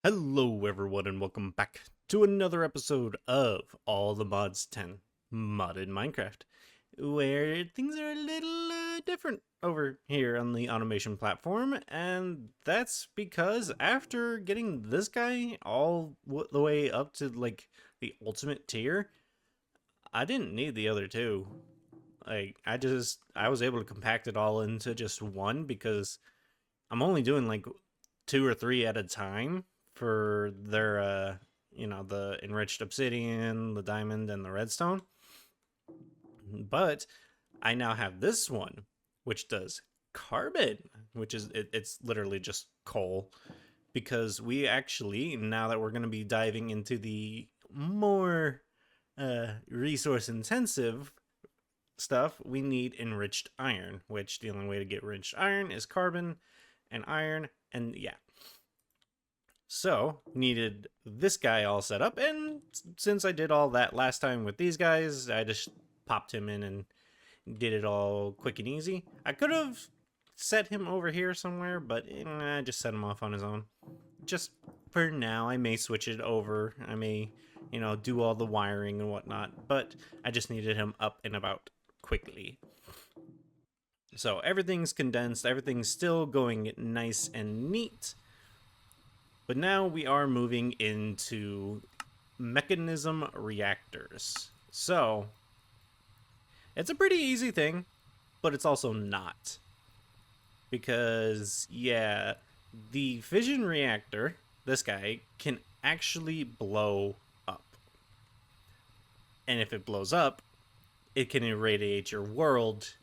Hello everyone and welcome back to another episode of All the Mods 10 Modded Minecraft, where things are a little different over here on the automation platform, and that's because after getting this guy all the way up to like the ultimate tier, I didn't need the other two. I was able to compact it all into just one because I'm only doing like two or three at a time for their the enriched obsidian, the diamond, and the redstone. But I now have this one, which does carbon, which is it's literally just coal. Because we actually, now that we're going to be diving into the more resource intensive stuff, we need enriched iron, which the only way to get enriched iron is carbon and iron, and yeah. So, needed this guy all set up, and since I did all that last time with these guys, I just popped him in and did it all quick and easy. I could have set him over here somewhere, but I just set him off on his own. Just for now, I may switch it over. I may, do all the wiring and whatnot, but I just needed him up and about quickly. So everything's condensed, everything's still going nice and neat. But now we are moving into mechanism reactors. So it's a pretty easy thing, but it's also not. Because, yeah, the fission reactor, this guy, can actually blow up. And if it blows up, it can irradiate your world,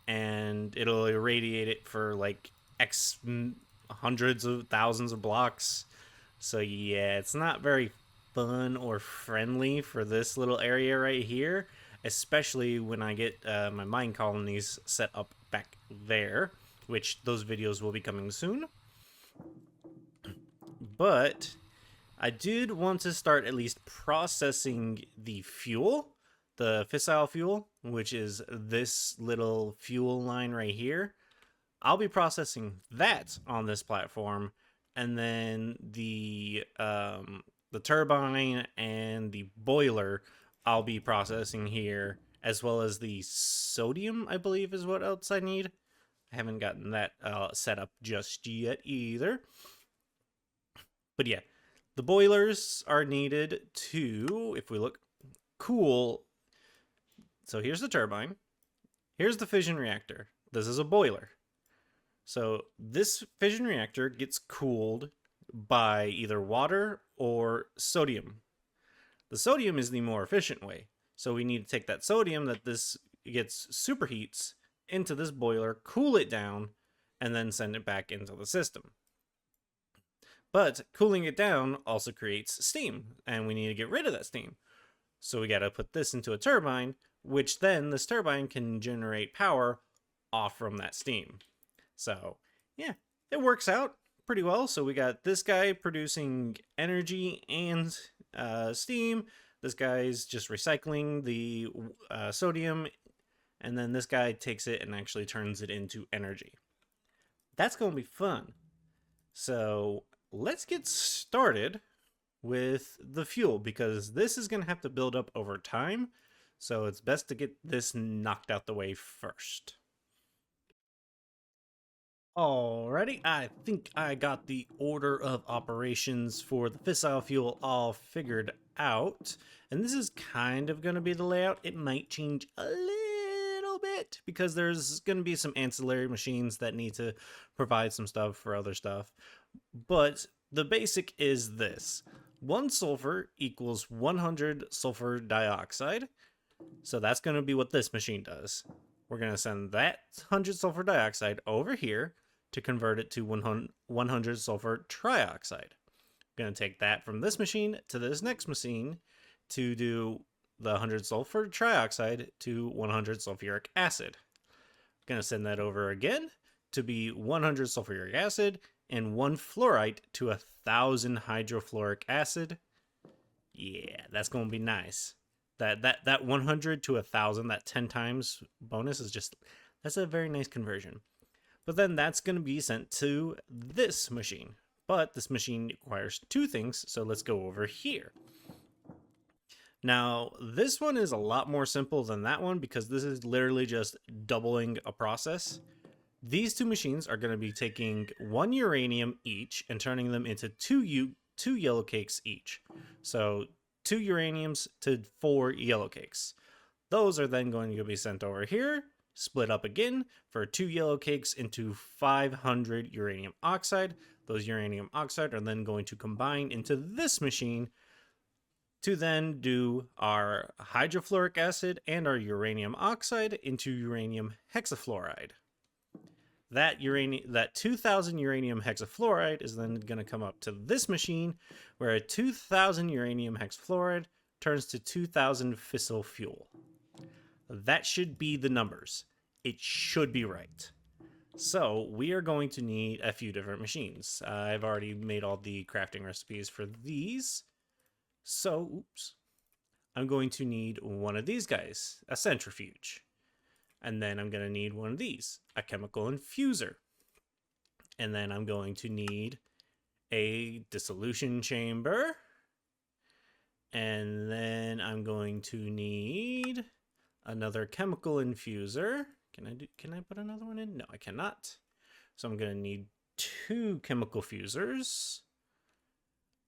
and it'll irradiate it for like X hundreds of thousands of blocks. So yeah, it's not very fun or friendly for this little area right here, especially when I get my mine colonies set up back there, which those videos will be coming soon. But I did want to start at least processing the fuel, the fissile fuel, which is this little fuel line right here. I'll be processing that on this platform, and then the turbine and the boiler I'll be processing here, as well as the sodium, I believe is what else I need. I haven't gotten that set up just yet either. But yeah, the boilers are needed to, if we look, cool. So here's the turbine. Here's the fission reactor. This is a boiler. So this fission reactor gets cooled by either water or sodium. The sodium is the more efficient way. So we need to take that sodium that this gets superheats into this boiler, cool it down, and then send it back into the system. But cooling it down also creates steam, and we need to get rid of that steam. So we got to put this into a turbine, which then this turbine can generate power off from that steam. So yeah, it works out pretty well. So we got this guy producing energy and steam. This guy's just recycling the sodium, and then this guy takes it and actually turns it into energy. That's going to be fun. So let's get started with the fuel, because this is going to have to build up over time. So it's best to get this knocked out the way first. Alrighty, I think I got the order of operations for the fissile fuel all figured out. And this is kind of going to be the layout. It might change a little bit because there's going to be some ancillary machines that need to provide some stuff for other stuff. But the basic is this. 1 sulfur equals 100 sulfur dioxide. So that's going to be what this machine does. We're going to send that 100 sulfur dioxide over here to convert it to 100 sulfur trioxide. I'm going to take that from this machine to this next machine to do the 100 sulfur trioxide to 100 sulfuric acid. I'm going to send that over again to be 100 sulfuric acid and 1 fluorite to 1,000 hydrofluoric acid. Yeah, that's going to be nice. That 100 to 1,000, that 10 times bonus is just, that's a very nice conversion. But then that's going to be sent to this machine. But this machine requires two things, so let's go over here. Now, this one is a lot more simple than that one because this is literally just doubling a process. These two machines are going to be taking 1 uranium each and turning them into two yellow cakes each. So 2 uraniums to 4 yellow cakes. Those are then going to be sent over here, split up again for 2 yellow cakes into 500 uranium oxide. Those uranium oxide are then going to combine into this machine to then do our hydrofluoric acid and our uranium oxide into uranium hexafluoride. That 2000 uranium hexafluoride is then going to come up to this machine, where a 2000 uranium hexafluoride turns to 2000 fissile fuel. That should be the numbers. It should be right. So we are going to need a few different machines. I've already made all the crafting recipes for these. So, oops. I'm going to need one of these guys, a centrifuge. And then I'm going to need one of these, a chemical infuser. And then I'm going to need a dissolution chamber. And then I'm going to need another chemical infuser. Can I put another one in? No, I cannot. So I'm going to need 2 chemical fusers.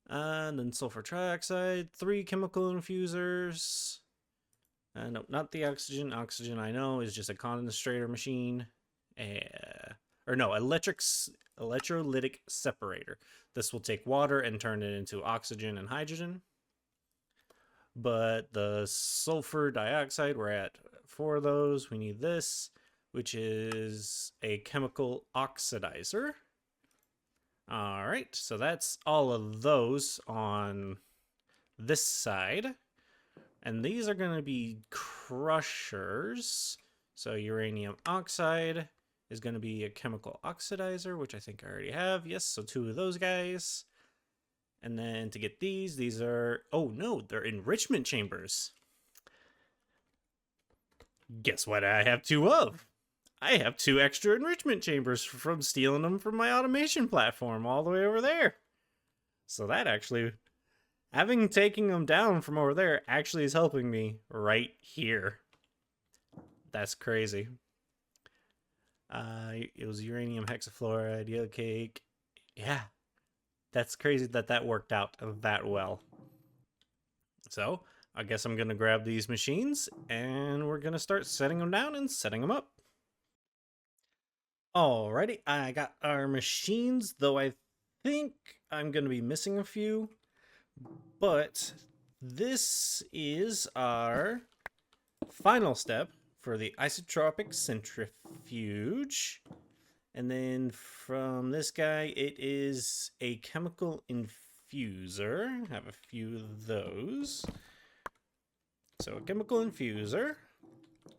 And then sulfur trioxide, 3 chemical infusers. No, not the oxygen. Oxygen, I know, is just a concentrator machine. Or no, electrolytic separator. This will take water and turn it into oxygen and hydrogen. But the sulfur dioxide, we're at 4 of those. We need this, which is a chemical oxidizer. All right, so that's all of those on this side. And these are going to be crushers. So uranium oxide is going to be a chemical oxidizer, which I think I already have. Yes, so 2 of those guys. And then to get these are... Oh, no, they're enrichment chambers. Guess what I have 2 of? I have 2 extra enrichment chambers from stealing them from my automation platform all the way over there. So that actually, having taken them down from over there actually is helping me right here. That's crazy. It was uranium hexafluoride, yellow cake. Yeah, that's crazy that worked out that well. So I guess I'm going to grab these machines and we're going to start setting them down and setting them up. Alrighty, I got our machines, though I think I'm going to be missing a few. But this is our final step for the isotropic centrifuge. And then from this guy, it is a chemical infuser. I have a few of those. So a chemical infuser.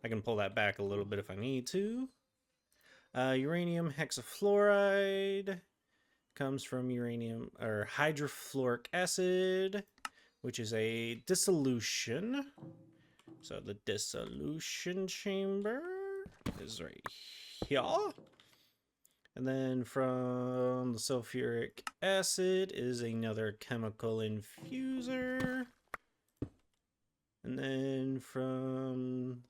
I can pull that back a little bit if I need to. Uranium hexafluoride comes from uranium or hydrofluoric acid, which is a dissolution. So the dissolution chamber is right here. And then from the sulfuric acid is another chemical infuser. And then from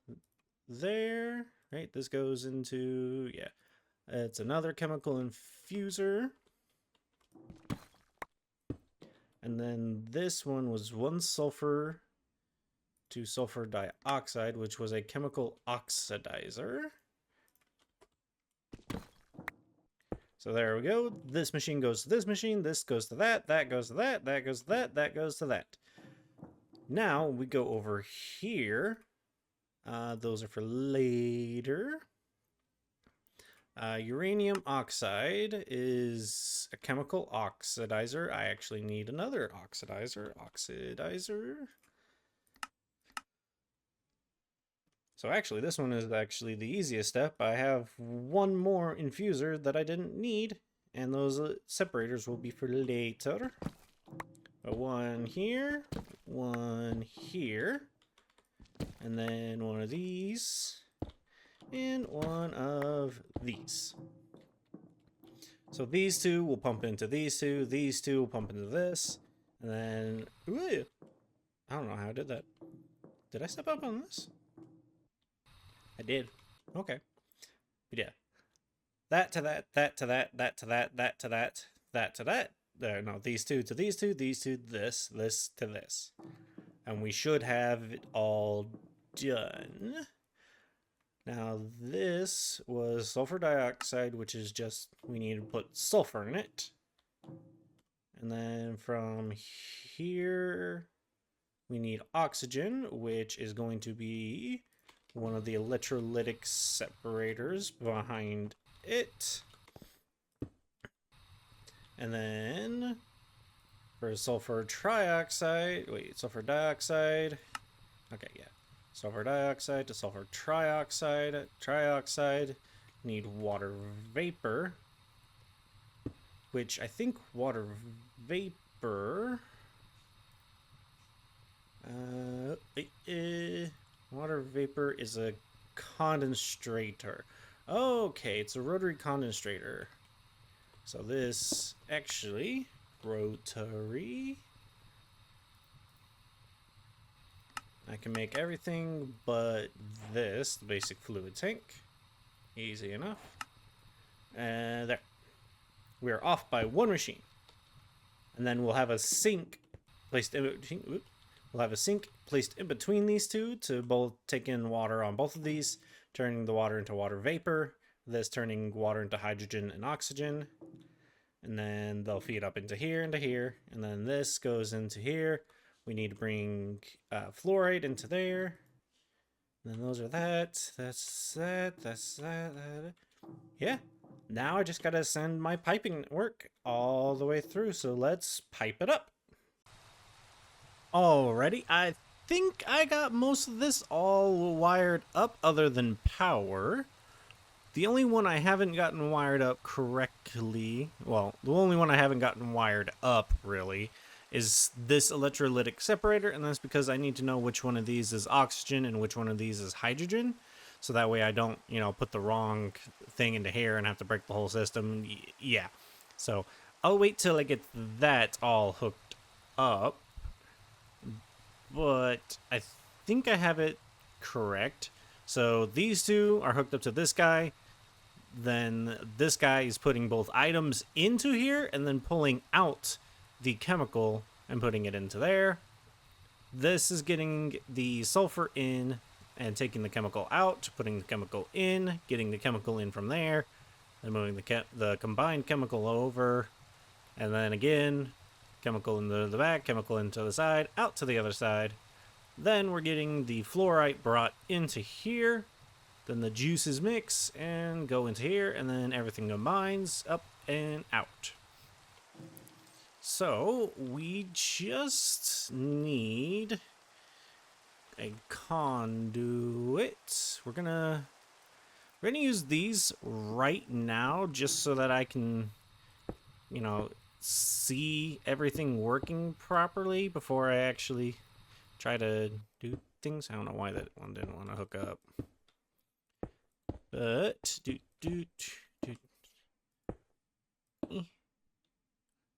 there, right, this goes into, yeah, it's another chemical infuser. And then this one was 1 sulfur to sulfur dioxide, which was a chemical oxidizer. So there we go. This machine goes to this machine, this goes to that, that goes to that, that goes to that, that goes to that. Now we go over here. Those are for later. Uranium oxide is a chemical oxidizer. I actually need another oxidizer. So actually, this one is actually the easiest step. I have 1 more infuser that I didn't need, and those separators will be for later. 1 here, 1 here, and then 1 of these, and 1 of these. So these two will pump into these two will pump into this, and then, ooh, I don't know how I did that. Did I step up on this? I did. Okay. But yeah. That to that, that to that, that to that, that to that, that to that. There, no, these two to these two to this, this to this. And we should have it all done. Now this was sulfur dioxide, which is just, we need to put sulfur in it. And then from here, we need oxygen, which is going to be one of the electrolytic separators behind it. And then for sulfur dioxide, okay, yeah. Sulfur dioxide to sulfur trioxide, need water vapor, which I think water vapor, water vapor is a condensator. Okay, it's a rotary condensator. So this actually rotary. I can make everything but this, the basic fluid tank. Easy enough. And there. We're off by one machine. And then we'll have a sink placed in between. We'll have a sink placed in between these two to both take in water on both of these, turning the water into water vapor. This turning water into hydrogen and oxygen. And then they'll feed up into here, and then this goes into here. We need to bring fluoride into there. And then those are that. That's that. Yeah. Now I just gotta send my piping network all the way through. So let's pipe it up. Alrighty. I think I got most of this all wired up other than power. The only one I haven't gotten wired up correctly, well, the only one I haven't gotten wired up, really, is this electrolytic separator, and that's because I need to know which one of these is oxygen and which one of these is hydrogen, so that way I don't, put the wrong thing into here and have to break the whole system. Yeah, so I'll wait till I get that all hooked up, but I think I have it correct. So these two are hooked up to this guy. Then this guy is putting both items into here and then pulling out the chemical and putting it into there. This is getting the sulfur in and taking the chemical out, putting the chemical in, getting the chemical in from there, and moving the combined chemical over, and then again, chemical into the back, chemical into the side, out to the other side. Then we're getting the fluorite brought into here. Then the juices mix and go into here, and then everything combines up and out. So we just need a conduit. We're gonna use these right now just so that I can, see everything working properly before I actually try to do things. I don't know why that one didn't want to hook up. But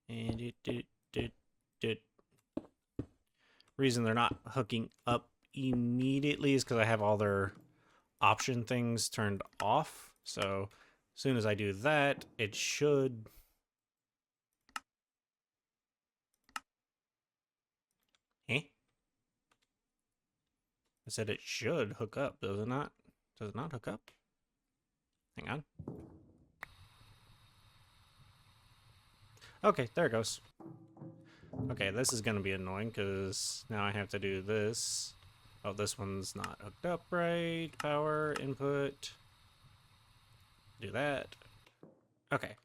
and reason they're not hooking up immediately is because I have all their option things turned off. So as soon as I do that, it should. I said it should hook up, does it not? Does it not hook up? Hang on. Okay, there it goes. Okay, this is gonna be annoying because now I have to do this. Oh, this one's not hooked up right. Power, input. Do that. Okay.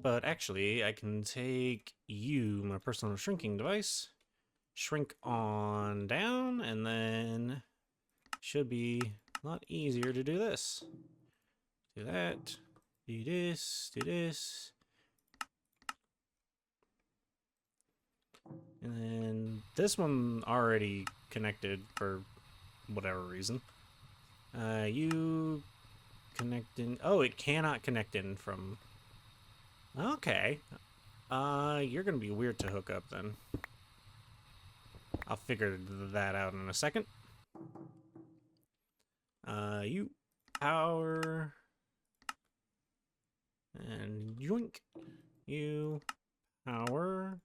But actually, I can take you, my personal shrinking device, shrink on down, and then should be a lot easier to do this. Do that. Do this. Do this. And then this one already connected for whatever reason. You connect in. Oh, it cannot connect in from Okay. You're gonna be weird to hook up then. I'll figure that out in a second. You power and yoink. You power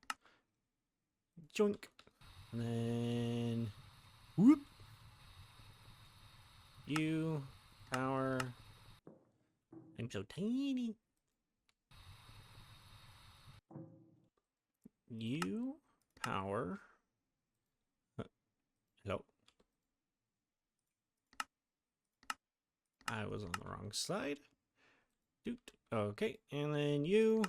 joink. And then whoop. You power. I'm so tiny. You power. Hello. I was on the wrong side. Doot. Okay, and then you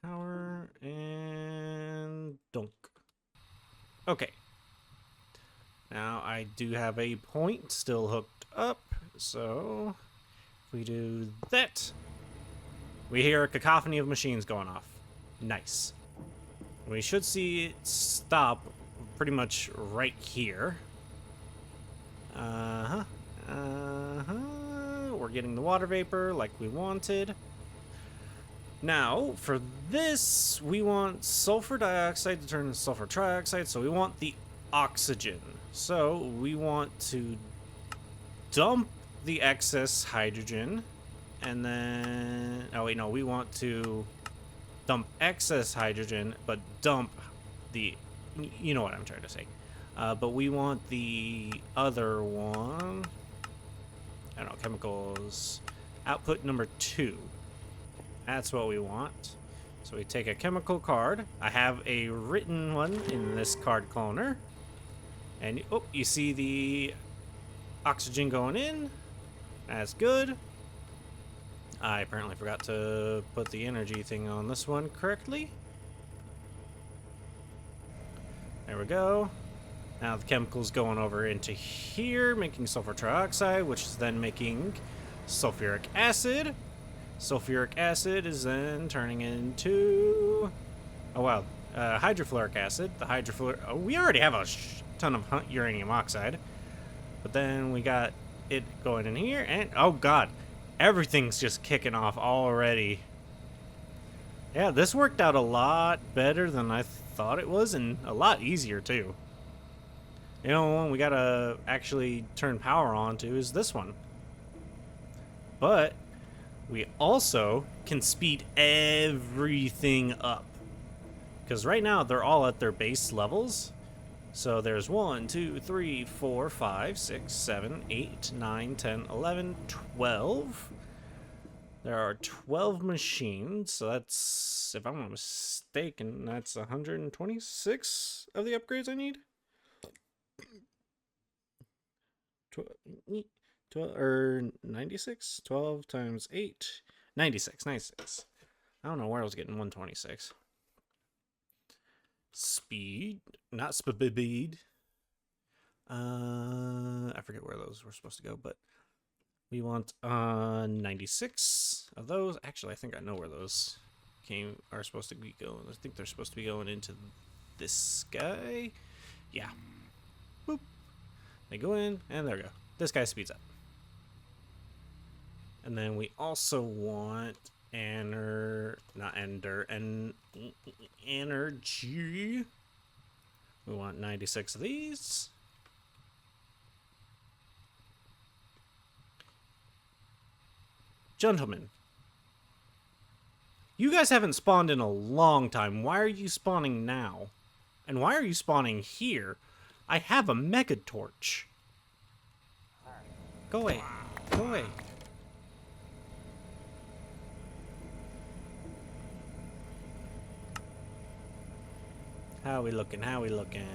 power and dunk. Okay. Now I do have a point still hooked up, so if we do that, we hear a cacophony of machines going off. Nice. We should see it stop pretty much right here. We're getting the water vapor like we wanted. Now, for this, we want sulfur dioxide to turn into sulfur trioxide, so we want the oxygen. So we want to dump the excess hydrogen, and then... Oh, wait, no, we want to dump excess hydrogen, but dump the... You know what I'm trying to say. But we want the other one... I don't know, chemicals... Output number 2. That's what we want. So we take a chemical card. I have a written one in this card cloner. And, oh, you see the oxygen going in. That's good. I apparently forgot to put the energy thing on this one correctly. There we go. Now the chemical's going over into here, making sulfur trioxide, which is then making sulfuric acid. Sulfuric acid is then turning into... Oh, wow. Hydrofluoric acid. The hydrofluoric... Oh, we already have a ton of uranium oxide. But then we got it going in here, and... Oh, God. Everything's just kicking off already. Yeah, this worked out a lot better than I thought it was, and a lot easier, too. You know, one we gotta actually turn power on to is this one. But we also can speed everything up. Because right now they're all at their base levels. So there's 1, 2, 3, 4, 5, 6, 7, 8, 9, 10, 11, 12. There are 12 machines. So that's, if I'm not mistaken, that's 126 of the upgrades I need. 12 or 96? 12 times 8. 96. I don't know where I was getting 126. Speed. Not speed. I forget where those were supposed to go, but we want 96 of those. Actually, I think I know where those are supposed to be going. I think they're supposed to be going into this guy. Yeah. Boop. They go in, and there we go. This guy speeds up. And then we also want energy. We want 96 of these. Gentlemen, you guys haven't spawned in a long time. Why are you spawning now? And why are you spawning here? I have a mega torch. Go away. Go away. How we looking? How we looking?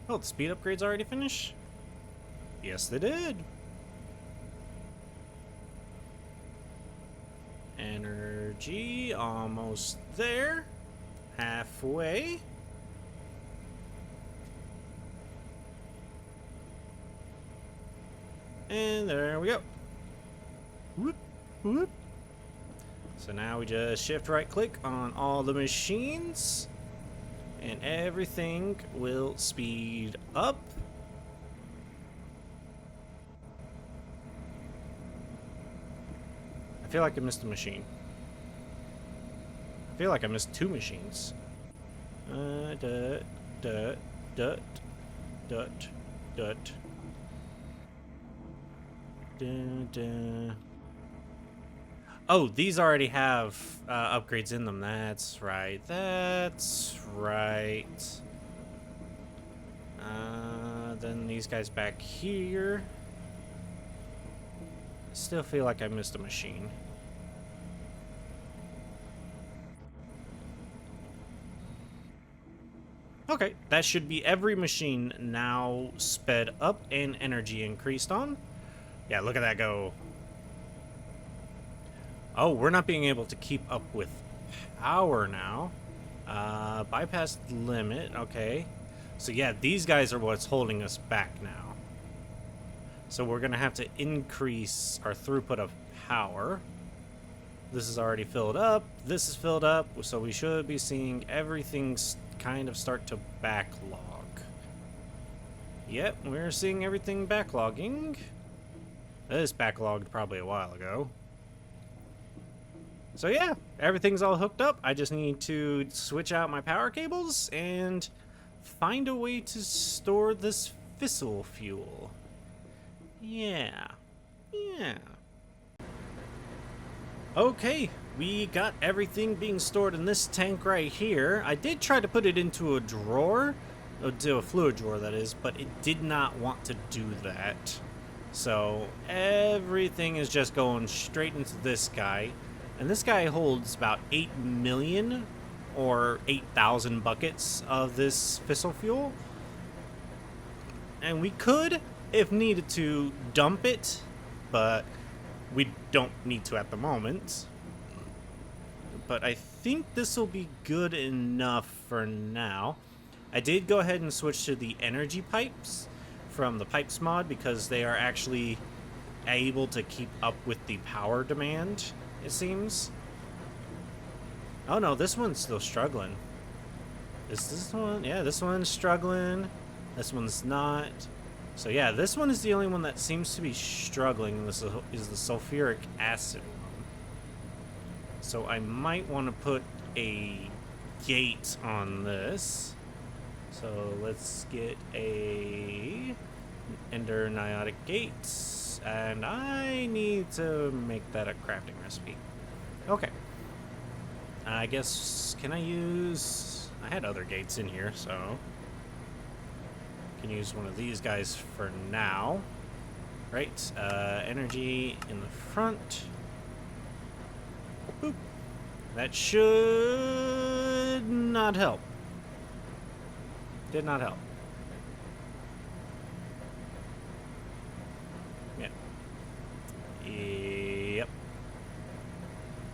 Oh, the speed upgrades already finished? Yes, they did. Energy, almost there. Halfway. And there we go. Whoop, whoop. So now we just shift right click on all the machines and everything will speed up. I feel like I missed a machine. I feel like I missed 2 machines. Dut, dut, dut, dut, dut. Dun, dun. Oh, these already have upgrades in them. That's right. That's right. Then these guys back here. Still feel like I missed a machine. Okay, that should be every machine now sped up and energy increased on. Yeah, look at that go. Oh, we're not being able to keep up with power now. Bypass limit, okay. So yeah, these guys are what's holding us back now. So we're gonna have to increase our throughput of power. This is already filled up, this is filled up, so we should be seeing everything kind of start to backlog. Yep, we're seeing everything backlogging. This backlogged probably a while ago. So yeah, everything's all hooked up. I just need to switch out my power cables and find a way to store this fissile fuel. Yeah. Okay, we got everything being stored in this tank right here. I did try to put it into a drawer, into a fluid drawer that is, but it did not want to do that. So everything is just going straight into this guy. And this guy holds about 8 million or 8,000 buckets of this fissile fuel. And we could, if needed to, dump it, but we don't need to at the moment. But I think this will be good enough for now. I did go ahead and switch to the energy pipes from the pipes mod because they are actually able to keep up with the power demand, it seems. Oh no, this one's still struggling. Is this one? Yeah, this one's struggling. This one's not. So yeah, this one is the only one that seems to be struggling. This is the sulfuric acid one. So I might want to put a gate on this. So let's get a ender niotic gate. And I need to make that a crafting recipe. Okay. I guess, can I use... I had other gates in here, so... can use one of these guys for now. Right, energy in the front. Boop. That should not help. Did not help. Yep.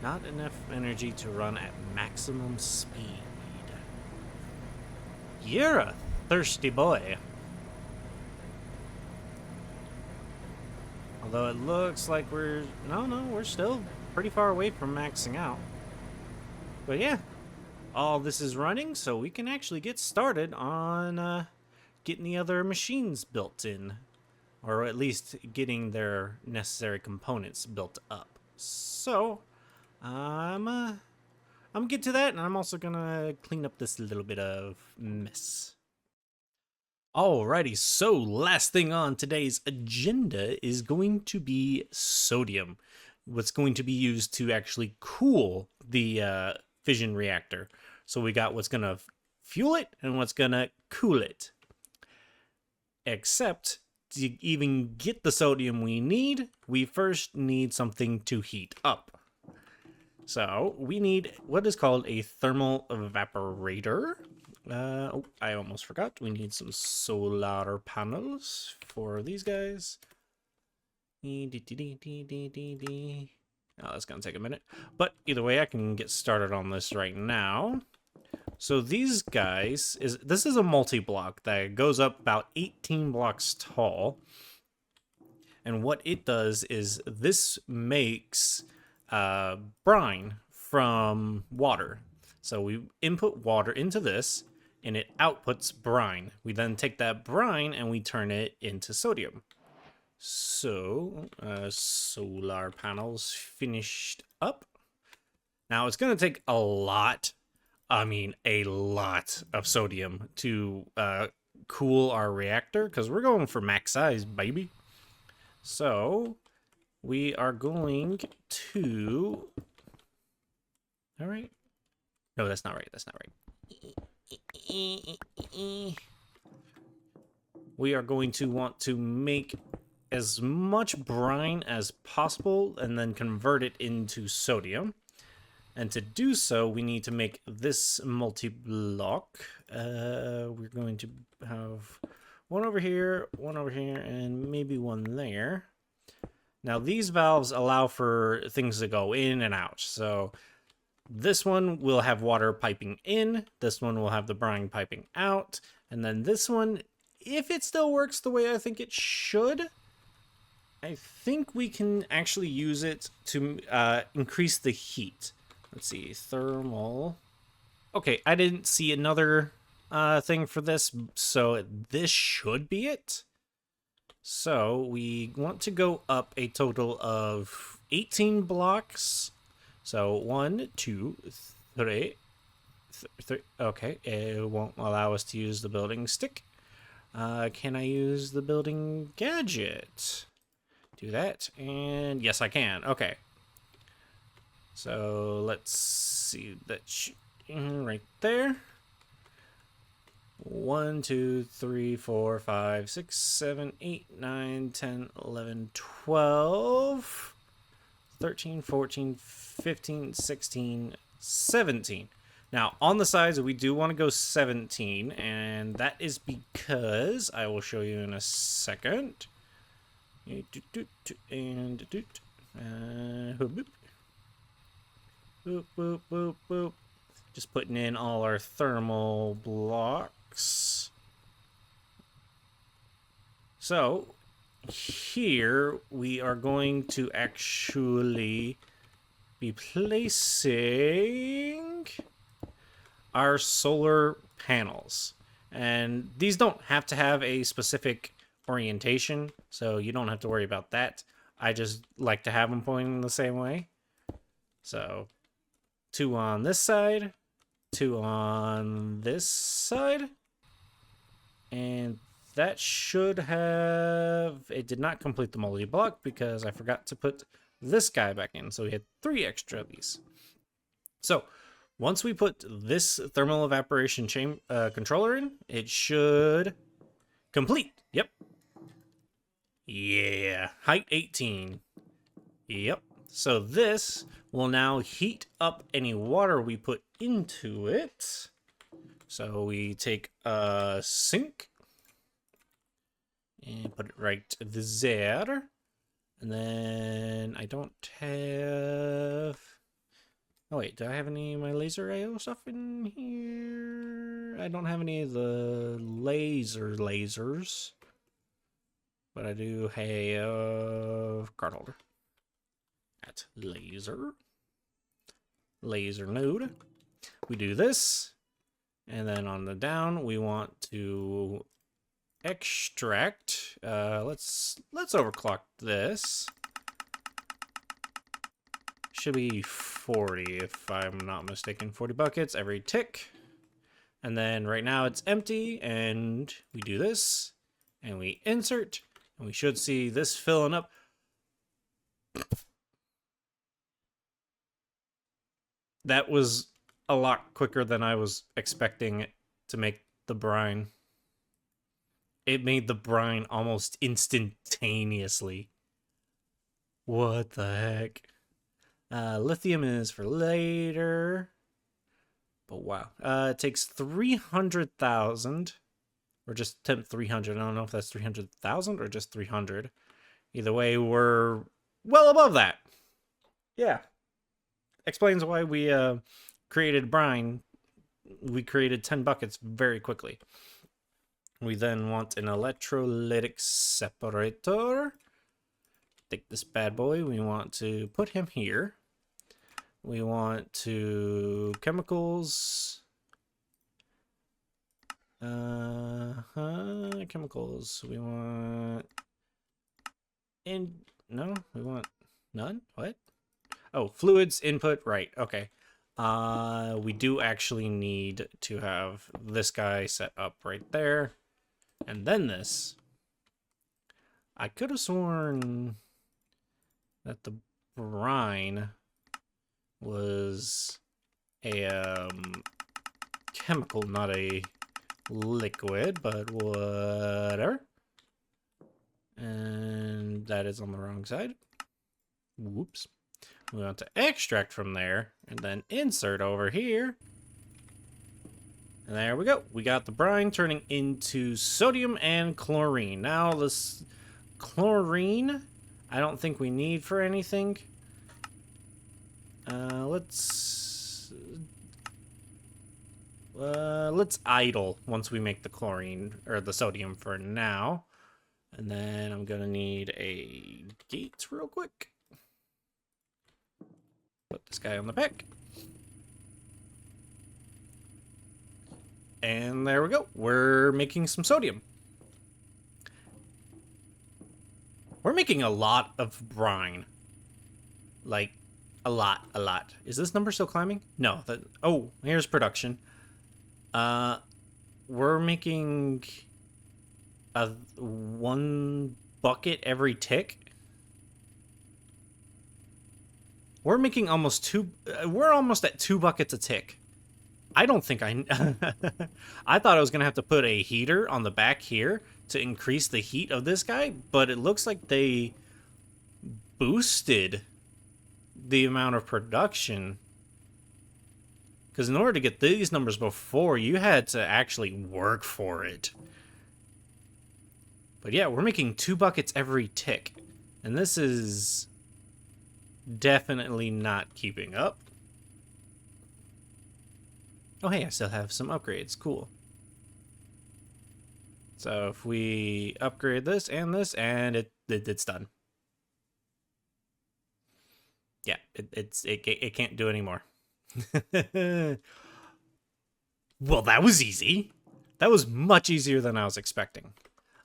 Not enough energy to run at maximum speed. You're a thirsty boy. Although it looks like we're... No, we're still pretty far away from maxing out. But yeah, all this is running, so we can actually get started on getting the other machines built in. Or at least getting their necessary components built up. So, I'm gonna get to that, and I'm also gonna clean up this little bit of mess. Alrighty, so last thing on today's agenda is going to be sodium. What's going to be used to actually cool the fission reactor. So we got what's gonna fuel it and what's gonna cool it. Except, to even get the sodium we need, we first need something to heat up. So we need what is called a thermal evaporator. Oh, I almost forgot. We need some solar panels for these guys. Oh, that's gonna take a minute. But either way, I can get started on this right now. So these guys, this is a multi-block that goes up about 18 blocks tall. And what it does is this makes brine from water. So we input water into this, and it outputs brine. We then take that brine and we turn it into sodium. So, solar panels finished up. Now, it's going to take a lot, a lot of sodium to cool our reactor, because we're going for max size, baby. So, we are going to... All right. No, that's not right. That's not right. We are going to want to make as much brine as possible and then convert it into sodium. And to do so, we need to make this multi-block. We're going to have one over here, and maybe one there. Now, these valves allow for things to go in and out. So this one will have water piping in. This one will have the brine piping out. And then this one, if it still works the way I think it should, I think we can actually use it to increase the heat. Let's see, thermal. Okay, I didn't see another thing for this, so this should be it. So we want to go up a total of 18 blocks. So 1, 2, 3. Okay, it won't allow us to use the building stick. Can I use the building gadget? Do that, and yes, I can. Okay. So let's see that right there. 1, 2, 3, 4, 5, 6, 7, 8, 9, 10, 11, 12, 13, 14, 15, 16, 17. Now, on the sides, we do want to go 17, and that is because I will show you in a second. And boop, boop, boop, boop. Just putting in all our thermal blocks. So, here we are going to actually be placing our solar panels. And these don't have to have a specific orientation, so you don't have to worry about that. I just like to have them pointing the same way. So 2 on this side, 2 on this side, and that should have... It did not complete the multi-block because I forgot to put this guy back in, so we had 3 extra of these. So once we put this thermal evaporation controller in, it should complete. Yep. Yeah, height 18. Yep. So this will now heat up any water we put into it. So we take a sink and put it right there. And then I don't have... Oh wait, do I have any of my laser AO stuff in here? I don't have any of the lasers. But I do have card holder. At laser node. We do this, and then on the down we want to extract. Let's overclock this. Should be 40 if I'm not mistaken. 40 buckets every tick. And then right now it's empty, and we do this, and we insert, and we should see this filling up. That was a lot quicker than I was expecting it to make the brine. It made the brine almost instantaneously. What the heck? Lithium is for later. But wow. It takes 300,000. Or just 300. I don't know if that's 300,000 or just 300. Either way, we're well above that. Yeah. Explains why we created brine. We created 10 buckets very quickly. We then want an electrolytic separator. Take this bad boy. We want to put him here. We want to chemicals. Chemicals. We want And no, we want none. What? Oh, fluids input. Right. Okay. We do actually need to have this guy set up right there, and then this. I could have sworn that the brine was a chemical, not a liquid, but whatever. And that is on the wrong side. Whoops. We want to extract from there and then insert over here. And there we go. We got the brine turning into sodium and chlorine. Now this chlorine, I don't think we need for anything. Let's idle once we make the chlorine or the sodium for now. And then I'm gonna need a gate real quick. Put this guy on the back. And there we go. We're making some sodium. We're making a lot of brine. Like, a lot. Is this number still climbing? No. Oh, here's production. We're making one bucket every tick. We're making almost we're almost at 2 buckets a tick. I don't think I thought I was gonna have to put a heater on the back here to increase the heat of this guy, but it looks like they boosted the amount of production. Because in order to get these numbers before, you had to actually work for it. But yeah, we're making 2 buckets every tick. And this is definitely not keeping up. Oh hey, I still have some upgrades. Cool. So if we upgrade this, and it's done. Yeah, it can't do anymore. Well, that was easy. That was much easier than I was expecting.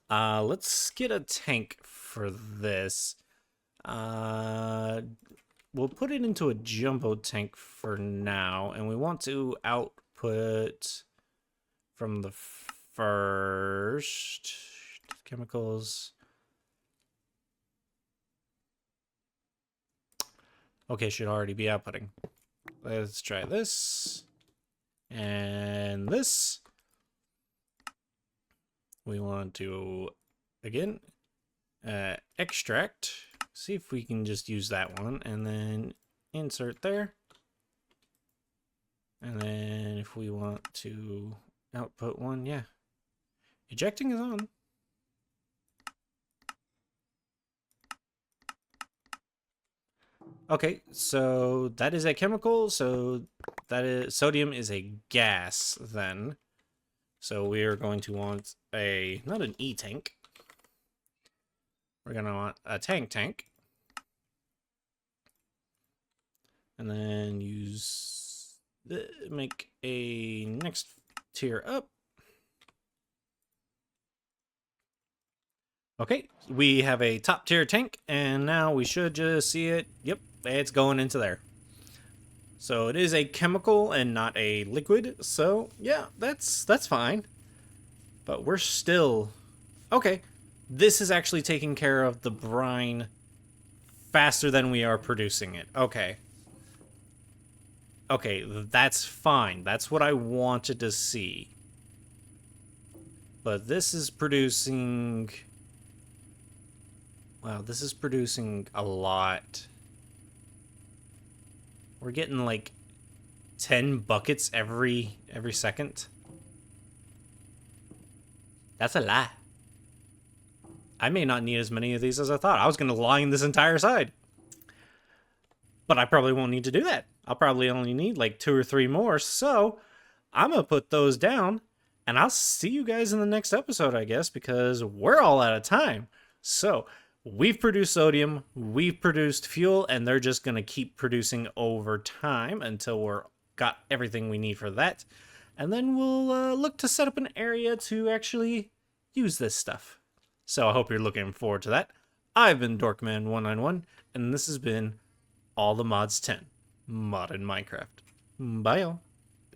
Let's get a tank for this. We'll put it into a jumbo tank for now, and we want to output from the first chemicals. Okay, should already be outputting. Let's try this. And this. We want to, again, extract. See if we can just use that one. And then insert there. And then if we want to output one, yeah. Ejecting is on. Okay, so that is a chemical, so that is sodium is a gas then. So we are going to want not an E-tank. We're going to want a tank. And then make a next tier up. Okay, we have a top tier tank, and now we should just see it. Yep, it's going into there. So it is a chemical and not a liquid. So yeah, that's fine. But we're still okay. This is actually taking care of the brine faster than we are producing it. Okay. Okay, that's fine. That's what I wanted to see. But this is producing... Wow, this is producing a lot. We're getting like 10 buckets every second. That's a lot. I may not need as many of these as I thought. I was going to line this entire side. But I probably won't need to do that. I'll probably only need like 2 or 3 more. So I'm going to put those down. And I'll see you guys in the next episode, I guess, because we're all out of time. So we've produced sodium, we've produced fuel, and they're just going to keep producing over time until we're got everything we need for that. And then we'll look to set up an area to actually use this stuff. So I hope you're looking forward to that. I've been Dorkman191, and this has been All the Mods 10 Mod in Minecraft. Bye, y'all.